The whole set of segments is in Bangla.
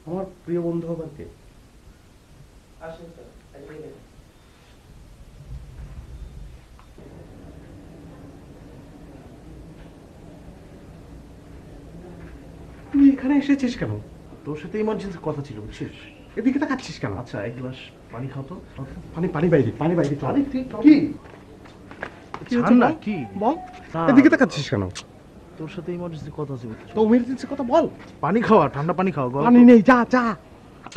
আমার প্রিয় বন্ধু আবার কে? তুই এখানে এসেছিস কেন? তোর সাথে ইমার্জেন্সি কথা ছিল বুঝছিস। এদিকে তাকাচ্ছিস কেন? আচ্ছা এক গ্লাস পানি খাও তো। পানি পানি বাইরে, পানি বাইরে। আরে কি ঠান্ডা কি বল? না, এদিকে তাকাচ্ছিস কেন? তোর সাথে ইমার্জেন্সি কথা আছে বুঝছিস। তো ইমার্জেন্সি কথা বল। পানি খাওয়া, ঠান্ডা পানি খাওয়া। পানি নেই, যা যা।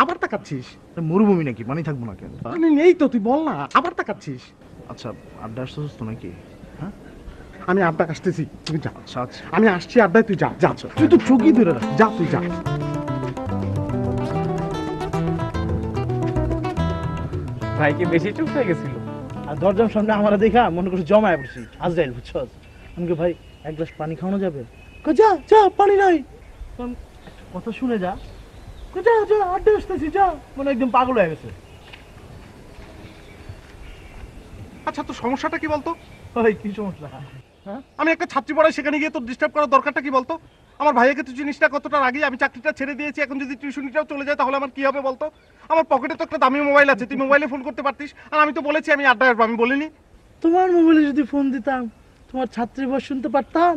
আবার তাকাচ্ছিস? মরুভূমি নাকি, পানি থাকবো না কেন? পানি নেই তো, তুই বল না। আবার তাকাচ্ছিস? আচ্ছা আড্ডা আসতেছিস তো নাকি? হ্যাঁ আমি আড্ডা আসতেছি, তুই যা। আচ্ছা আচ্ছা আমি আসছি আড্ডায়, তুই যা যা। তুই তো চোখই ধরে রাখ, যা তুই যা। ভাই কি বেশি চুপ হয়ে গেছিল? আর দরজার সামনে আমার দেখা মনে করছি জমায় পড়ছি আজরাইল বুঝছো। আমাকে ভাই এক গ্লাস পানি খাওয়ানো যাবে? যা যা, পানি নাই। কথা শুনে যা, যা যা, আড্ডা আসতেছি যা। মানে একদম পাগল হয়ে গেছে। আচ্ছা, তোর সমস্যাটা কি বলতো? ভাই কি সমস্যা? হ্যাঁ আমি একটা ছাত্রী পড়াই, সেখানে গিয়ে তোর ডিস্টার্ব করার দরকারটা কি বলতো? আমার ভাইয়াকে তুই জিনিস না, কতটা আগে আমি চাকরিটা ছেড়ে দিয়েছি, এখন যদি টিউশনিটাও চলে যায় তাহলে আমার কি হবে বলতো? আমার পকেটে তো একটা দামি মোবাইল আছে, তুই মোবাইলে ফোন করতে পারতিস। আর আমি তো বলেছি আমি আড্ডায় আসবো, আমি বলিনি? তোমার মোবাইলে যদি ফোন দিতাম তোমার ছাত্রী বয়স শুনতে পারতাম।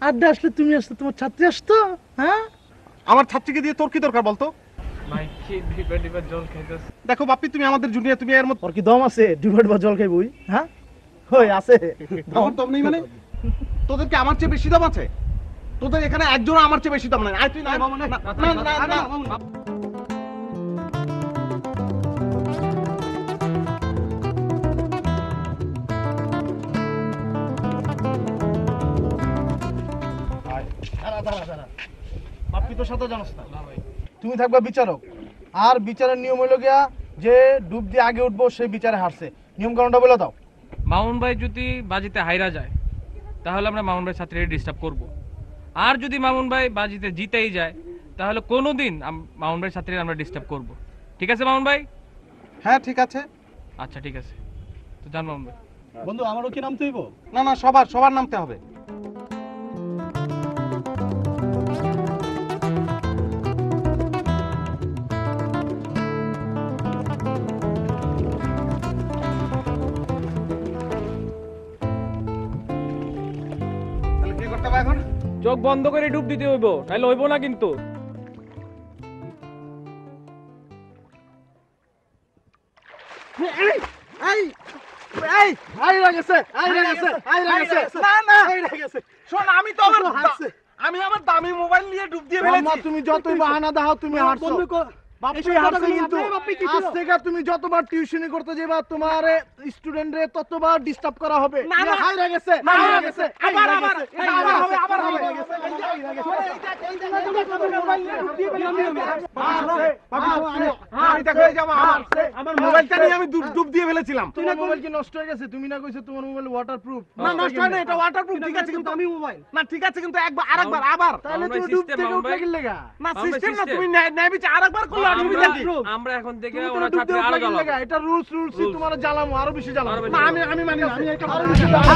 আড্ডা আসলে তুমি আসতো, তোমার ছাত্রী আসতো। হ্যাঁ আমার ছাত্রীকে দিয়ে তোর কি দরকার বলতো? ভাই কি ডিবার ডিবার জল খাইতেছে। দেখো বাপ্পি, তুমি আমাদের জুনিয়র, তুমি এর মধ্যে ওর কি দম আছে? ডিভাইড বা জল খাই বই? হ্যাঁ হই আছে আমার দম নেই মানে? তোদের কি আমার চেয়ে বেশি দাম আছে? তোদের এখানে একজন আমার চেয়ে বেশি দাম নাই। আয় তুই না, না না না। বাপ্পি তোর সাথে জানোস না, তুমি থাকবা বিচারক। আর বিচারের নিয়ম হইল গিয়া যে ডুব দিয়ে আগে উঠবো সেই বিচারে হারছে। নিয়ম কারণটা বলে দাও। মামুন ভাই যদি বাজিতে হাইরা যায় তাহলে আমরা মামুন ভাই ছাত্রীদের ডিস্টার্ব করব। আর যদি মামুন ভাই বাজিতে জিতেই যায় তাহলে কোনোদিন মামুন ভাই ছাত্রীদের আমরা ডিস্টার্ব করব। ঠিক আছে মামুন ভাই? হ্যাঁ ঠিক আছে। আচ্ছা ঠিক আছে, তো জান মামুন ভাই। বন্ধু আমারও কি নামতে হইব? না না, সবার সবার নামতে হবে। তাহলে কি করতে হবে এখন? চোখ বন্ধ করে ডুব দিতে হইব, তাহলে হইব না কিন্তু। শোন, আমি আমার দামি মোবাইল নিয়ে ডুব দিয়ে ফেলেছি। তুমি যতই বাহানা দাও তুমি হারছো। বাপ্পি হারছে কিন্তু। আজ থেকে তুমি যতবার টিউশনি করতে যাবা তোমার স্টুডেন্টরে ততবার ডিস্টার্ব করা হবে। না, না, হাইরা গেছে, না, হাইরা না, গেছে, আবার, হাইরা আবার, গেছে, আবার হবে, আবার হাইরা হবে। গেছে, হাইরা গেছে। আমার মোবাইলটা নিয়ে আমি ডুব দিয়ে ফেলেছিলাম। তোমার মোবাইল কি নষ্ট হয়ে গেছে? তুমি না কইছো তোমার মোবাইল ওয়াটারপ্রুফ? না, নষ্ট হয় না, এটা ওয়াটারপ্রুফ। ঠিক আছে কিন্তু আমি মোবাইল না, ঠিক আছে কিন্তু একবার আরেকবার আবার। তাহলে মামুন ভাই তুমি ডুব system, থেকে মামুন উঠলে ভাই। কি লাগা? না মামুন ভাই সিস্টেম না, system। তুমি ন্যায় বিচার আরেকবার করলে অসুবিধা কি? আমরা এখন থেকে তুমি তো ওনার ডুব ছাত্রী দিয়ে আরো উঠলে কি জ্বালাবো। লাগা? এটা রুলস রুলসই তোমার জ্বালামো, আরো বেশি জ্বালামো। আরো বেশি না, আমি মানি না, আমি এটা আরো বেশি জ্বালামো।